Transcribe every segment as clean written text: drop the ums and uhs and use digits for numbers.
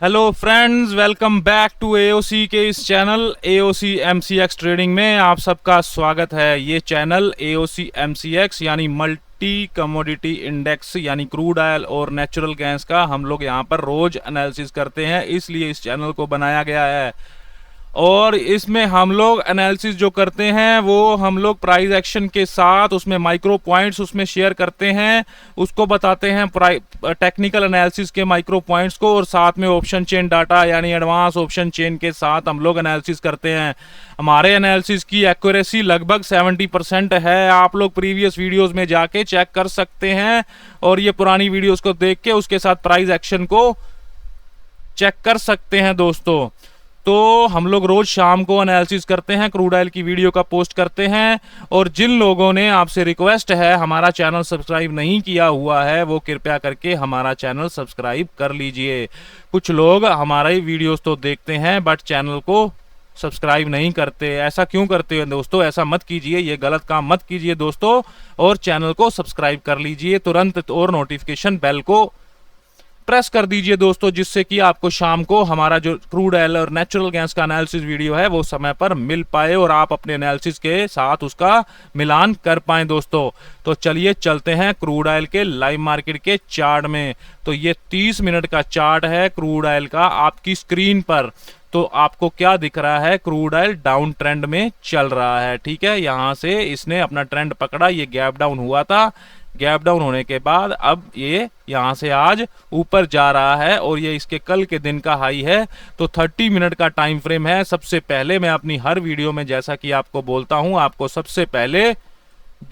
Hello friends, welcome back to AOC के इस channel AOC MCX trading में आप सबका स्वागत है। ये चैनल एओसी एमसीएक्स यानी मल्टी कमोडिटी इंडेक्स यानी क्रूड ऑयल और नेचुरल गैस का हम लोग यहाँ पर रोज एनालिसिस करते हैं, इसलिए इस चैनल को बनाया गया है। और इसमें हम लोग एनालिसिस जो करते हैं वो हम लोग प्राइस एक्शन के साथ उसमें माइक्रो पॉइंट्स उसमें शेयर करते हैं, उसको बताते हैं टेक्निकल एनालिसिस के माइक्रो पॉइंट्स को, और साथ में ऑप्शन चेन डाटा यानी एडवांस ऑप्शन चेन के साथ हम लोग एनालिसिस करते हैं। हमारे एनालिसिस की एक्यूरेसी लगभग 70% है। आप लोग प्रीवियस वीडियोस में जाके चेक कर सकते हैं और ये पुरानी वीडियोस को देख के उसके साथ प्राइस एक्शन को चेक कर सकते हैं दोस्तों। तो हम लोग रोज शाम को एनालिसिस करते हैं, क्रूड ऑयल की वीडियो का पोस्ट करते हैं। और जिन लोगों ने, आपसे रिक्वेस्ट है, हमारा चैनल सब्सक्राइब नहीं किया हुआ है वो कृपया करके हमारा चैनल सब्सक्राइब कर लीजिए। कुछ लोग हमारे वीडियोस तो देखते हैं बट चैनल को सब्सक्राइब नहीं करते। ऐसा क्यों करते हैं दोस्तों? ऐसा मत कीजिए, ये गलत काम मत कीजिए दोस्तों, और चैनल को सब्सक्राइब कर लीजिए तुरंत, और नोटिफिकेशन बेल को प्रेस कर दीजिए दोस्तों, जिससे कि आपको शाम को हमारा जो क्रूड ऑयल और नेचुरल गैस का एनालिसिस वीडियो है वो समय पर मिल पाए और आप अपने एनालिसिस के साथ उसका मिलान कर पाएं दोस्तों। तो चलिए चलते हैं क्रूड ऑयल के लाइव मार्केट के चार्ट में। तो ये 30 मिनट का चार्ट है क्रूड ऑयल का आपकी स्क्रीन पर। तो आपको क्या दिख रहा है? क्रूड ऑयल डाउन ट्रेंड में चल रहा है, ठीक है। यहां से इसने अपना ट्रेंड पकड़ा, ये गैप डाउन हुआ था, गैप डाउन होने के बाद अब ये यहां से आज ऊपर जा रहा है और ये इसके कल के दिन का हाई है। तो 30 मिनट का टाइम फ्रेम है। सबसे पहले मैं अपनी हर वीडियो में जैसा कि आपको बोलता हूं, आपको सबसे पहले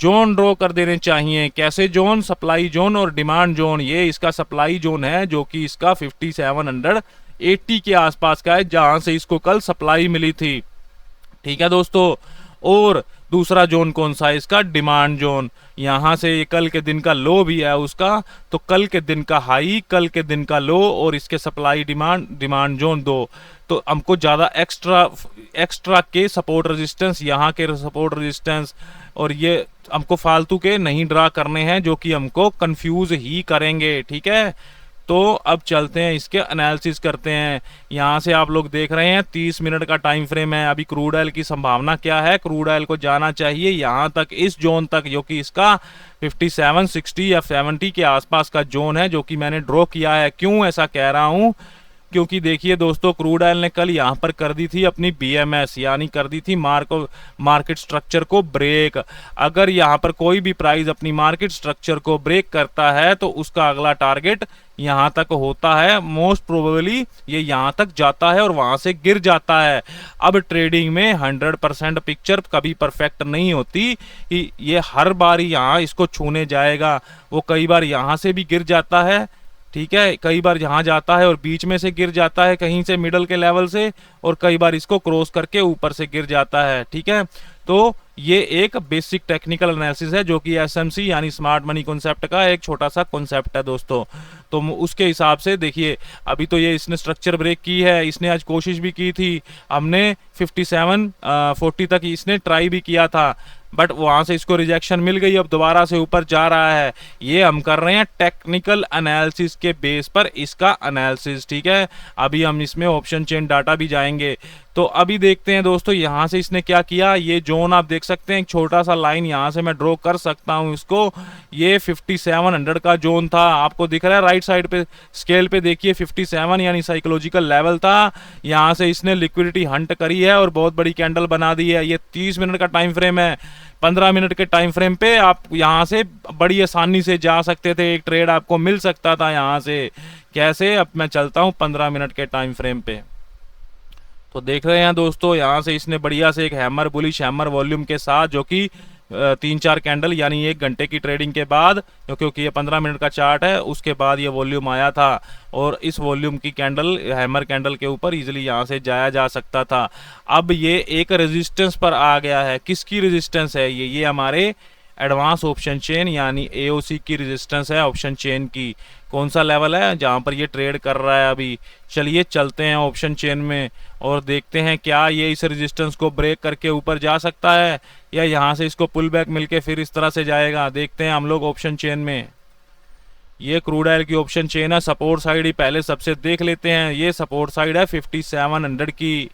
जोन ड्रॉ कर देने चाहिए। कैसे जोन? सप्लाई जोन और डिमांड जोन। ये इसका सप्लाई जोन है जो कि इसका 5780 के आसपास का है, जहां से इसको कल सप्लाई मिली थी, ठीक है दोस्तों। और दूसरा जोन कौन सा है इसका? Demand zone. यहां से ये कल के दिन का लो भी है उसका, तो कल के दिन का हाई, कल के दिन का लो, और इसके सप्लाई डिमांड जोन दो। तो हमको ज्यादा एक्स्ट्रा के सपोर्ट रेजिस्टेंस, यहाँ के सपोर्ट रेजिस्टेंस, और ये हमको फालतू के नहीं ड्रा करने हैं जो कि हमको कंफ्यूज ही करेंगे, ठीक है। तो अब चलते हैं, इसके एनालिसिस करते हैं। यहाँ से आप लोग देख रहे हैं 30 मिनट का टाइम फ्रेम है। अभी क्रूड ऑयल की संभावना क्या है? क्रूड ऑयल को जाना चाहिए यहाँ तक, इस जोन तक, जो कि इसका 57, 60 या 70 के आसपास का जोन है, जो कि मैंने ड्रॉ किया है। क्यों ऐसा कह रहा हूँ? क्योंकि देखिए दोस्तों, क्रूड ऑयल ने कल यहाँ पर कर दी थी अपनी बीएमएस, यानी कर दी थी मार्केट स्ट्रक्चर को ब्रेक। अगर यहाँ पर कोई भी प्राइस अपनी मार्केट स्ट्रक्चर को ब्रेक करता है तो उसका अगला टारगेट यहाँ तक होता है। मोस्ट प्रोबेबली ये यहाँ तक जाता है और वहां से गिर जाता है। अब ट्रेडिंग में 100% पिक्चर कभी परफेक्ट नहीं होती कि ये हर बार यहाँ इसको छूने जाएगा। वो कई बार यहाँ से भी गिर जाता है, ठीक है, कई बार यहाँ जाता है और बीच में से गिर जाता है कहीं से मिडल के लेवल से, और कई बार इसको क्रॉस करके ऊपर से गिर जाता है, ठीक है। तो ये एक बेसिक टेक्निकल एनालिसिस है जो कि एसएमसी यानी स्मार्ट मनी कॉन्सेप्ट का एक छोटा सा कॉन्सेप्ट है दोस्तों। तो उसके हिसाब से देखिए, अभी तो ये इसने स्ट्रक्चर ब्रेक की है, इसने आज कोशिश भी की थी, हमने 5740 तक इसने ट्राई भी किया था, बट वहां से इसको रिजेक्शन मिल गई। अब दोबारा से ऊपर जा रहा है। ये हम कर रहे हैं टेक्निकल एनालिसिस के बेस पर इसका एनालिसिस, ठीक है। अभी हम इसमें ऑप्शन चेन डाटा भी जाएंगे। तो अभी देखते हैं दोस्तों, यहां से इसने क्या किया। ये जोन आप देख सकते हैं, एक छोटा सा लाइन यहां से मैं ड्रॉ कर सकता हूं इसको। ये 5700 का जोन था, आपको दिख रहा है राइट साइड पे स्केल पे, देखिए 57 यानी साइकोलॉजिकल लेवल था। यहां से इसने लिक्विडिटी हंट करी है और बहुत बड़ी कैंडल बना दी है। ये 30 मिनट का टाइम फ्रेम है। 15 मिनट के टाइम फ्रेम पे आप यहां से बड़ी आसानी से जा सकते थे, एक ट्रेड आपको मिल सकता था यहां से। कैसे? अब मैं चलता हूं 15 मिनट के टाइम फ्रेम पे। तो देख रहे हैं दोस्तों, यहां से इसने बढ़िया से एक हैमर, बुलिश हैमर वॉल्यूम के साथ, जो कि 3-4 कैंडल यानी 1 घंटे की ट्रेडिंग के बाद, क्योंकि ये 15 मिनट का चार्ट है, उसके बाद ये वॉल्यूम आया था। और इस वॉल्यूम की कैंडल, हैमर कैंडल के ऊपर इजीली यहां से जाया जा सकता था। अब ये एक रेजिस्टेंस पर आ गया है। किसकी रेजिस्टेंस है ये हमारे एडवांस ऑप्शन चेन यानी एओसी की रेजिस्टेंस है। ऑप्शन चेन की कौन सा लेवल है जहां पर ये ट्रेड कर रहा है अभी? चलिए चलते हैं ऑप्शन चेन में और देखते हैं क्या ये इस रेजिस्टेंस को ब्रेक करके ऊपर जा सकता है, या यहां से इसको पुल बैक मिलके फिर इस तरह से जाएगा। देखते हैं हम लोग ऑप्शन चेन में। ये क्रूड ऑयल की ऑप्शन चेन है। सपोर्ट साइड ही पहले सबसे देख लेते हैं। ये सपोर्ट साइड है 5700 की,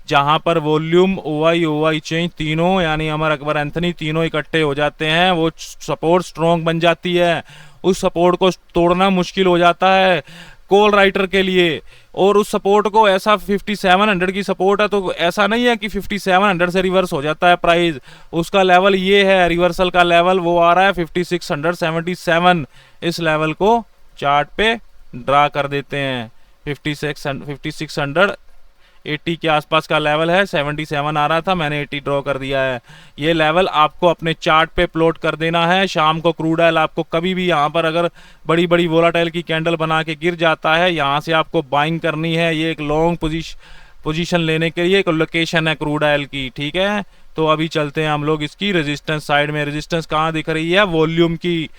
जहां पर वॉल्यूम ओआई चेंज तीनों यानी अमर अकबर एंथनी तीनों इकट्ठे हो जाते हैं, वो सपोर्ट स्ट्रॉन्ग बन जाती है। उस सपोर्ट को तोड़ना मुश्किल हो जाता है कॉल राइटर के लिए। और उस सपोर्ट को ऐसा 5700 की सपोर्ट है तो ऐसा नहीं है कि 5700 से रिवर्स हो जाता है प्राइस। उसका लेवल ये है, रिवर्सल का लेवल वो आ रहा है 5677। इस लेवल को चार्ट पे ड्रा कर देते हैं। 5680 के आसपास का लेवल है, 77 आ रहा था, मैंने 80 ड्रॉ कर दिया है। ये लेवल आपको अपने चार्ट पे प्लॉट कर देना है। शाम को क्रूड ऑयल आपको कभी भी यहाँ पर अगर बड़ी बड़ी वोलाटाइल की कैंडल बना के गिर जाता है, यहाँ से आपको बाइंग करनी है। ये एक लॉन्ग पोजीशन लेने के लिए एक लोकेशन है क्रूड ऑयल की, ठीक है। तो अभी चलते हैं हम लोग इसकी रेजिस्टेंस साइड में। रेजिस्टेंस कहाँ दिख रही है? वॉल्यूम की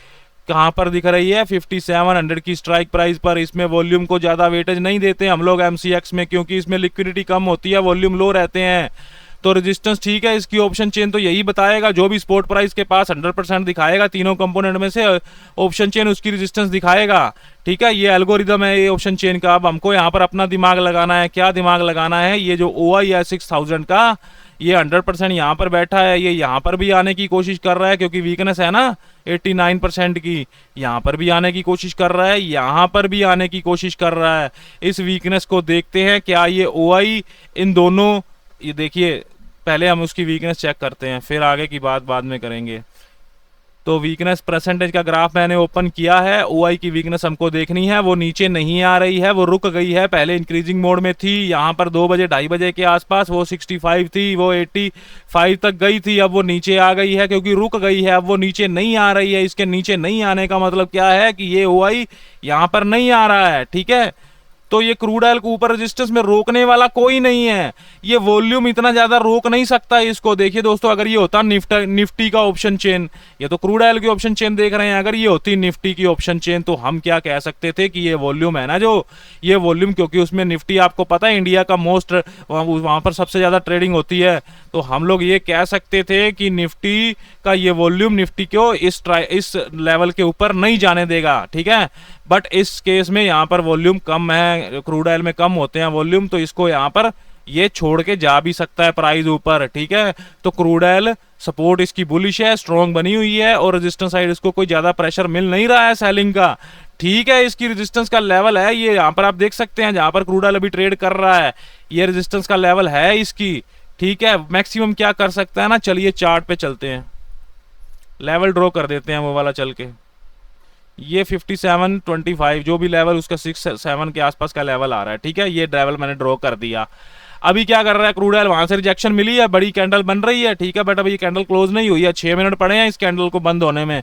कहाँ पर दिख रही है? 5700 की स्ट्राइक प्राइस पर। इसमें वॉल्यूम को ज़्यादा वेटेज नहीं देते हम लोग MCX में, क्योंकि इसमें लिक्विडिटी कम होती है, वॉल्यूम लो रहते हैं। तो रेजिस्टेंस ठीक है, इसकी ऑप्शन चेन तो यही बताएगा। जो भी स्पॉट प्राइस के पास 100% दिखाएगा तीनों कंपोनेंट में से, ऑप्शन चेन उसकी रेजिस्टेंस दिखाएगा, ठीक है। ये एल्गोरिदम है ये ऑप्शन चेन का। अब हमको यहाँ पर अपना दिमाग लगाना है। क्या दिमाग लगाना है? ये जो OI है 6000 का, ये 100% यहाँ पर बैठा है, ये यहाँ पर भी आने की कोशिश कर रहा है क्योंकि वीकनेस है ना 89% की। यहाँ पर भी आने की कोशिश कर रहा है, यहाँ पर भी आने की कोशिश कर रहा है। इस वीकनेस को देखते हैं, क्या ये OI इन दोनों, ये देखिए पहले हम उसकी वीकनेस चेक करते हैं, फिर आगे की बात बाद में करेंगे। तो वीकनेस परसेंटेज का ग्राफ मैंने ओपन किया है। OI की वीकनेस हमको देखनी है, वो नीचे नहीं आ रही है, वो रुक गई है। पहले इंक्रीजिंग मोड में थी, यहाँ पर 2 बजे 2:30 बजे के आसपास वो 65 थी, वो 85 तक गई थी, अब वो नीचे आ गई है क्योंकि रुक गई है। अब वो नीचे नहीं आ रही है। इसके नीचे नहीं आने का मतलब क्या है कि ये OI यहाँ पर नहीं आ रहा है, ठीक है। तो ये क्रूड ऑयल को ऊपर रेजिस्टेंस में रोकने वाला कोई नहीं है। ये वॉल्यूम इतना ज्यादा रोक नहीं सकता इसको। देखिए दोस्तों, अगर ये होता निफ्टी का ऑप्शन चेन, ये तो क्रूड ऑयल की ऑप्शन चेन देख रहे हैं, अगर ये होती निफ्टी की ऑप्शन चेन तो हम क्या कह सकते थे कि ये वॉल्यूम है ना, जो ये वॉल्यूम, क्योंकि उसमें निफ्टी आपको पता है इंडिया का मोस्ट, वहां पर सबसे ज्यादा ट्रेडिंग होती है, तो हम लोग ये कह सकते थे कि निफ्टी का ये वॉल्यूम निफ्टी को इस लेवल के ऊपर नहीं जाने देगा, ठीक है। बट इस केस में यहाँ पर वॉल्यूम कम है, क्रूड ऑयल में कम होते हैं वॉल्यूम, तो इसको यहाँ पर ये छोड़ के जा भी सकता है प्राइस ऊपर, ठीक है। तो क्रूड ऑयल सपोर्ट इसकी बुलिश है, स्ट्रॉन्ग बनी हुई है, और रेजिस्टेंस साइड इसको कोई ज्यादा प्रेशर मिल नहीं रहा है सेलिंग का, ठीक है। इसकी रेजिस्टेंस का लेवल है ये, यहाँ पर आप देख सकते हैं जहां पर क्रूड ऑयल अभी ट्रेड कर रहा है, ये रेजिस्टेंस का लेवल है इसकी, ठीक है। मैक्सिमम क्या कर सकता है ना, चलिए चार्ट पे चलते हैं, लेवल ड्रॉ कर देते हैं वो वाला चल के। ये 5725 जो भी लेवल उसका 67 के आसपास का लेवल आ रहा है, ठीक है। ये लेवल मैंने ड्रॉ कर दिया। अभी क्या कर रहा है क्रूड ऑयल, वहां से रिजेक्शन मिली है, बड़ी कैंडल बन रही है, ठीक है। बट अभी ये कैंडल क्लोज नहीं हुई है, 6 मिनट पड़े हैं इस कैंडल को बंद होने में,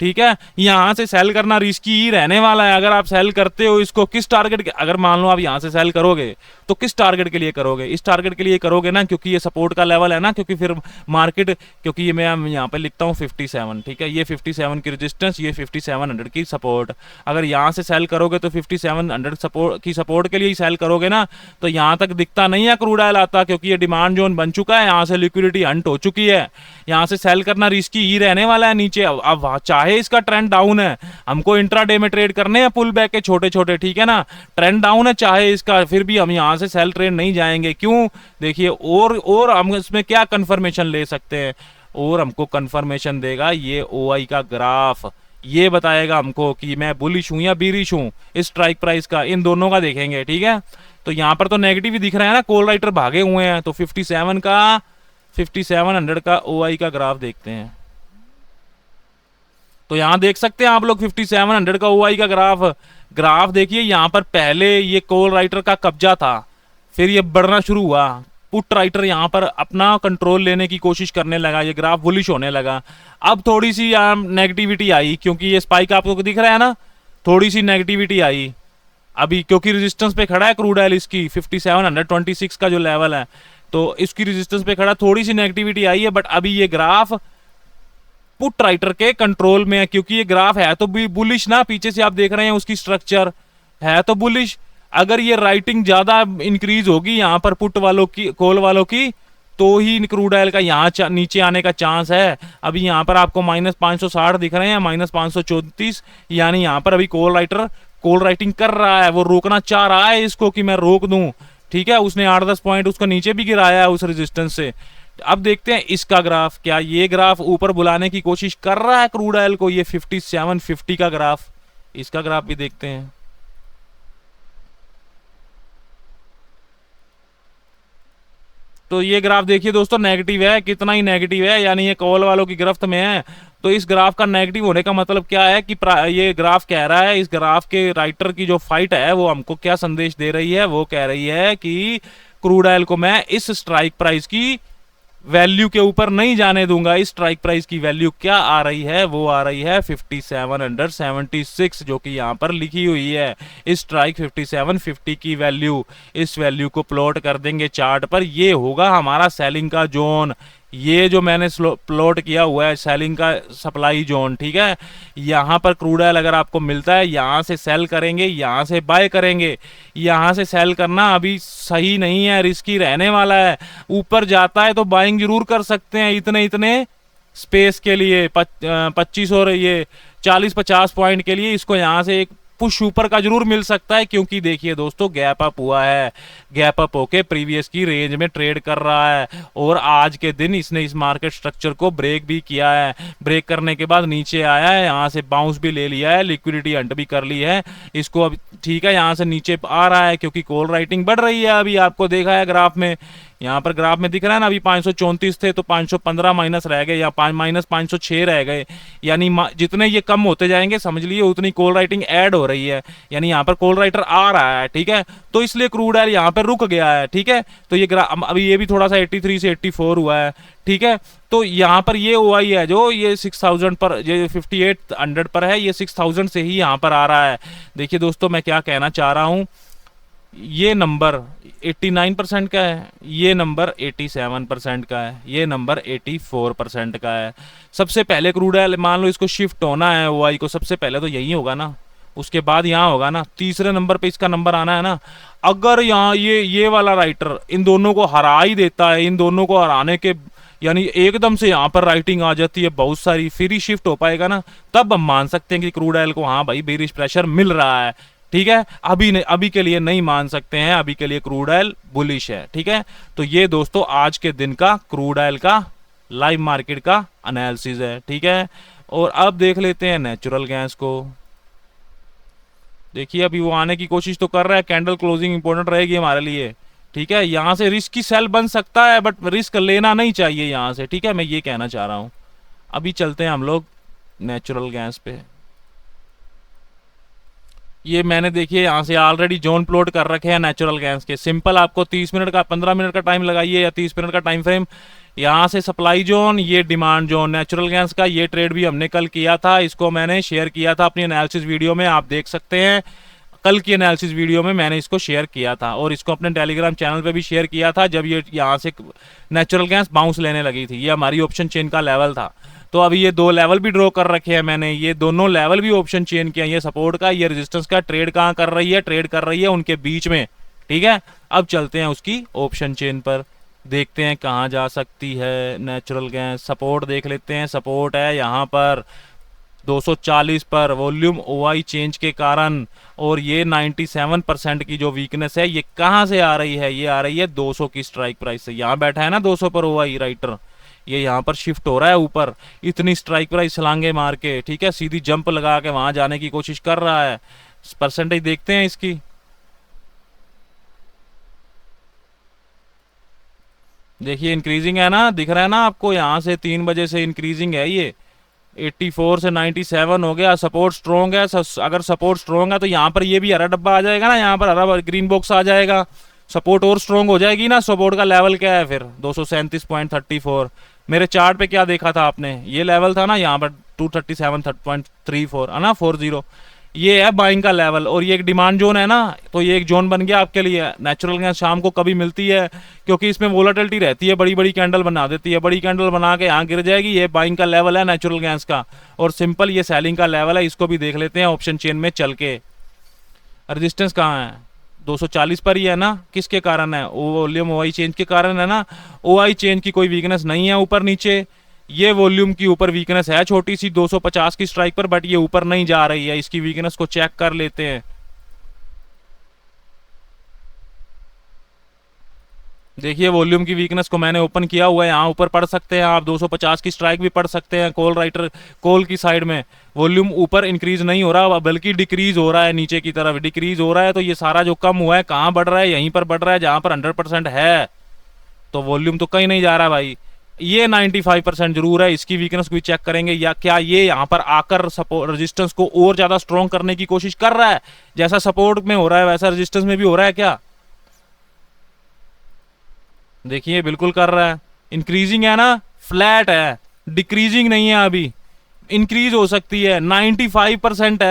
ठीक है। यहां से सेल करना रिस्की ही रहने वाला है। अगर आप सेल करते हो इसको किस टारगेट के, अगर मान लो आप यहां से सेल करोगे तो किस टारगेट के लिए करोगे? इस टारगेट के लिए करोगे ना, क्योंकि ये सपोर्ट का लेवल है ना, क्योंकि फिर मार्केट, क्योंकि ये मैं यहाँ पे लिखता हूँ 57, ठीक है। ये 57 की रेजिस्टेंस, ये 5700 की सपोर्ट। अगर यहाँ से सेल करोगे तो 5700 सपोर्ट की सपोर्ट के लिए ही सेल करोगे ना, तो यहाँ तक दिखता नहीं है क्रूड ऑयल आता, क्योंकि ये डिमांड जोन बन चुका है, यहाँ से लिक्विडिटी हंट हो चुकी है, यहाँ से सेल करना रिस्की ही रहने वाला है नीचे। अब चाहे इसका ट्रेंड डाउन है, हमको इंट्राडे में ट्रेड करने हैं पुल बैक के छोटे छोटे, ठीक है ना। ट्रेंड डाउन है चाहे इसका, फिर भी हम यहाँ से सेल ट्रेड नहीं जाएंगे। क्यों? देखिए, और हम इसमें क्या कंफर्मेशन ले सकते हैं, और हमको कंफर्मेशन देगा ये OI का ग्राफ, ये बताएगा हमको कि मैं बुलिश हूं या बीरिश हूं। इस स्ट्राइक प्राइस का, इन दोनों का देखेंगे, ठीक है। तो यहाँ पर तो नेगेटिव ही दिख रहा है ना, कॉल राइटर भागे हुए हैं, तो 5700 का OI का ग्राफ देखते हैं। तो यहां देख सकते हैं आप लोग 5700 का OI का ग्राफ देखिए। यहां पर पहले ये कॉल राइटर का कब्जा था, फिर ये बढ़ना शुरू हुआ, पुट राइटर यहां पर अपना कंट्रोल लेने की कोशिश करने लगा, ये ग्राफ बुलिश होने लगा। अब थोड़ी सी नेगेटिविटी आई, क्योंकि ये स्पाइक आपको दिख रहा है ना, थोड़ी सी नेगेटिविटी आई अभी, क्योंकि रेजिस्टेंस पे खड़ा है क्रूड ऑयल, इसकी 5726 का जो लेवल है, तो इसकी रेजिस्टेंस पे खड़ा, थोड़ी सी नेगेटिविटी आई है। बट अभी ये ग्राफ पुट राइटर के कंट्रोल में है, क्योंकि ये ग्राफ है तो भी बुलिश ना, पीछे से आप देख रहे हैं उसकी स्ट्रक्चर है तो बुलिश। अगर ये राइटिंग ज्यादा इंक्रीज होगी यहाँ पर पुट वालों की, कॉल वालों की, तो ही क्रूड ऑयल का यहाँ नीचे आने का चांस है। अभी यहाँ पर आपको -560 दिख रहे हैं, -534, यानी यहाँ पर अभी कॉल राइटिंग कर रहा है, वो रोकना चाह रहा है इसको कि मैं रोक दूं। ठीक है, उसने 8-10 पॉइंट उसको नीचे भी गिराया है उस रेजिस्टेंस से। अब देखते हैं इसका ग्राफ, क्या ये ग्राफ ऊपर बुलाने की कोशिश कर रहा है क्रूड ऑयल को, ये 5750 का ग्राफ, इसका ग्राफ भी देखते हैं। तो ये ग्राफ देखिए दोस्तों, नेगेटिव है, कितना ही नेगेटिव है, यानी ये कॉल वालों की गिरफ्त में है। तो इस ग्राफ का नेगेटिव होने का मतलब क्या है कि ये ग्राफ कह रहा है, इस ग्राफ के राइटर की जो फाइट है वो हमको क्या संदेश दे रही है, वो कह रही है कि क्रूड ऑयल को मैं इस स्ट्राइक प्राइस की वैल्यू के ऊपर नहीं जाने दूंगा। इस स्ट्राइक प्राइस की वैल्यू क्या आ रही है, वो आ रही है 5776, जो कि यहाँ पर लिखी हुई है। इस स्ट्राइक 5750 की वैल्यू, इस वैल्यू को प्लॉट कर देंगे चार्ट पर, ये होगा हमारा सेलिंग का जोन। ये जो मैंने प्लॉट किया हुआ है सेलिंग का सप्लाई जोन, ठीक है। यहाँ पर क्रूड ऑयल अगर आपको मिलता है, यहाँ से सेल करेंगे, यहाँ से बाय करेंगे। यहाँ से सेल करना अभी सही नहीं है, रिस्की रहने वाला है। ऊपर जाता है तो बाइंग जरूर कर सकते हैं इतने स्पेस के लिए, 25 और ये 40-50 पॉइंट के लिए इसको यहाँ से एक पुश ऊपर का जरूर मिल सकता है, क्योंकि देखिए दोस्तों गैप अप हुआ है, गैप अप होके प्रीवियस की रेंज में ट्रेड कर रहा है, और आज के दिन इसने इस मार्केट स्ट्रक्चर को ब्रेक भी किया है। ब्रेक करने के बाद नीचे आया है, यहाँ से बाउंस भी ले लिया है, लिक्विडिटी हंट भी कर ली है इसको। अब ठीक है, यहाँ से नीचे आ रहा है क्योंकि कॉल राइटिंग बढ़ रही है। अभी आपको देखा है ग्राफ में, यहाँ पर ग्राफ में दिख रहा है ना, अभी 534 थे तो 515 माइनस रह गए, या -506 रह गए, यानी जितने ये कम होते जाएंगे समझ लिए उतनी कॉल राइटिंग ऐड हो रही है, यानी यहाँ पर कॉल राइटर आ रहा है। ठीक है, तो इसलिए क्रूड ऑयल यहाँ पर रुक गया है। ठीक है, तो ये अभी ये भी थोड़ा सा 83 से 84 हुआ है। ठीक है, तो यहाँ पर ये हुआ ही है जो ये 6000 पर, ये 5800 पर है, ये 6000 से ही यहाँ पर आ रहा है। देखिए दोस्तों मैं क्या कहना चाह रहा हूँ, ये नंबर 89% का है, ये नंबर 87% का है, ये नंबर 84% का है। सबसे पहले क्रूड ऑयल मान लो इसको शिफ्ट होना है ओआई को, सबसे पहले तो यही होगा ना, उसके बाद यहाँ होगा ना, तीसरे नंबर पे इसका नंबर आना है ना। अगर यहाँ ये वाला राइटर इन दोनों को हरा ही देता है, इन दोनों को हराने के यानी एकदम से यहाँ पर राइटिंग आ जाती है बहुत सारी, फिर ही शिफ्ट हो पाएगा ना, तब हम मान सकते हैं कि क्रूड ऑयल को हाँ भाई बेरिश प्रेशर मिल रहा है। ठीक है, अभी के लिए नहीं मान सकते हैं, अभी के लिए क्रूड ऑयल बुलिश है। ठीक है, तो ये दोस्तों आज के दिन का क्रूड ऑयल का लाइव मार्केट का एनालिसिस है। ठीक है, और अब देख लेते हैं नेचुरल गैस को। देखिए अभी वो आने की कोशिश तो कर रहा है, कैंडल क्लोजिंग इंपॉर्टेंट रहेगी हमारे लिए। ठीक है, यहां से रिस्क की सेल बन सकता है, बट रिस्क लेना नहीं चाहिए यहां से। ठीक है, मैं ये कहना चाह रहा हूं। अभी चलते हैं हम लोग नेचुरल गैस पे। ये मैंने देखिए यहाँ से ऑलरेडी जोन प्लॉट कर रखे हैं नेचुरल गैस के। सिंपल आपको 30 मिनट का 15 मिनट का टाइम लगाइए, या 30 मिनट का टाइम फ्रेम। यहाँ से सप्लाई जोन, ये डिमांड जोन नेचुरल गैस का। ये ट्रेड भी हमने कल किया था, इसको मैंने शेयर किया था अपनी एनालिसिस वीडियो में, आप देख सकते हैं। कल की एनालिसिस वीडियो में मैंने इसको शेयर किया था, और इसको अपने टेलीग्राम चैनल पे भी शेयर किया था, जब ये यहाँ से नेचुरल गैस बाउंस लेने लगी थी। ये हमारी ऑप्शन चेन का लेवल था। तो अभी ये दो लेवल भी ड्रॉ कर रखे हैं मैंने, ये दोनों लेवल भी ऑप्शन चेन किया, ये सपोर्ट का, ये रेजिस्टेंस का। ट्रेड कहाँ कर रही है, ट्रेड कर रही है उनके बीच में। ठीक है, अब चलते हैं उसकी ऑप्शन चेन पर, देखते हैं कहाँ जा सकती है नेचुरल गैस। सपोर्ट देख लेते हैं, सपोर्ट है यहाँ पर 240 पर वॉल्यूम ओआई चेंज के कारण, और ये 97% की जो वीकनेस है ये कहाँ से आ रही है, ये आ रही है 200 की स्ट्राइक प्राइस से। यहाँ बैठा है ना 200 पर ओआई राइटर, ये यहाँ पर शिफ्ट हो रहा है ऊपर, इतनी स्ट्राइक प्राइस छलांगे मार के। ठीक है, सीधी जंप लगा के वहां जाने की कोशिश कर रहा है। परसेंटेज देखते हैं इसकी। देखिए इंक्रीजिंग है ना, दिख रहा है ना आपको, यहाँ से 3 बजे से इंक्रीजिंग है ये। 84 से 97 हो गया। सपोर्ट स्ट्रॉन्ग है, अगर सपोर्ट स्ट्रॉन्ग है तो यहाँ पर ये भी हरा डब्बा आ जाएगा ना, यहाँ पर हरा ग्रीन बॉक्स आ जाएगा। सपोर्ट और स्ट्रॉन्ग हो जाएगी ना। सपोर्ट का लेवल क्या है फिर 237.34। मेरे चार्ट पे क्या देखा था आपने, ये लेवल था ना यहाँ पर 237.34 है ना, 40। ये है बाइंग का लेवल, और ये एक डिमांड जोन है ना, तो ये एक जोन बन गया आपके लिए। नेचुरल गैस शाम को कभी मिलती है, क्योंकि इसमें वोलेटिलिटी रहती है, बड़ी बड़ी कैंडल बना देती है, बड़ी कैंडल बना के यहाँ गिर जाएगी। ये बाइंग का लेवल है नेचुरल गैस का, और सिंपल ये सेलिंग का लेवल है। इसको भी देख लेते हैं ऑप्शन चेन में चल के। रेजिस्टेंस कहाँ है, 240 पर ही है ना, किसके कारण है? वॉल्यूम ओआई चेंज के कारण है ना। ओआई चेंज की कोई वीकनेस नहीं है ऊपर नीचे, ये वॉल्यूम की ऊपर वीकनेस है छोटी सी 250 की स्ट्राइक पर, बट ये ऊपर नहीं जा रही है। इसकी वीकनेस को चेक कर लेते हैं। देखिए वॉल्यूम की वीकनेस को मैंने ओपन किया हुआ है, यहाँ ऊपर पढ़ सकते हैं आप, 250 की स्ट्राइक भी पढ़ सकते हैं। कॉल राइटर कॉल की साइड में वॉल्यूम ऊपर इंक्रीज नहीं हो रहा, बल्कि डिक्रीज हो रहा है, नीचे की तरफ डिक्रीज हो रहा है। तो ये सारा जो कम हुआ है कहाँ बढ़ रहा है? यहीं पर बढ़ रहा है जहां पर 100% है। तो वॉल्यूम तो कहीं नहीं जा रहा भाई। ये 95% जरूर है। इसकी वीकनेस को भी चेक करेंगे, या क्या ये यहाँ पर आकर सपोर्ट रेजिस्टेंस को और ज्यादा स्ट्रॉन्ग करने की कोशिश कर रहा है? जैसा सपोर्ट में हो रहा है वैसा रेजिस्टेंस में भी हो रहा है क्या? देखिए बिल्कुल कर रहा है। इंक्रीजिंग है ना, फ्लैट है, डिक्रीजिंग नहीं है। अभी इंक्रीज हो सकती है, 95% है।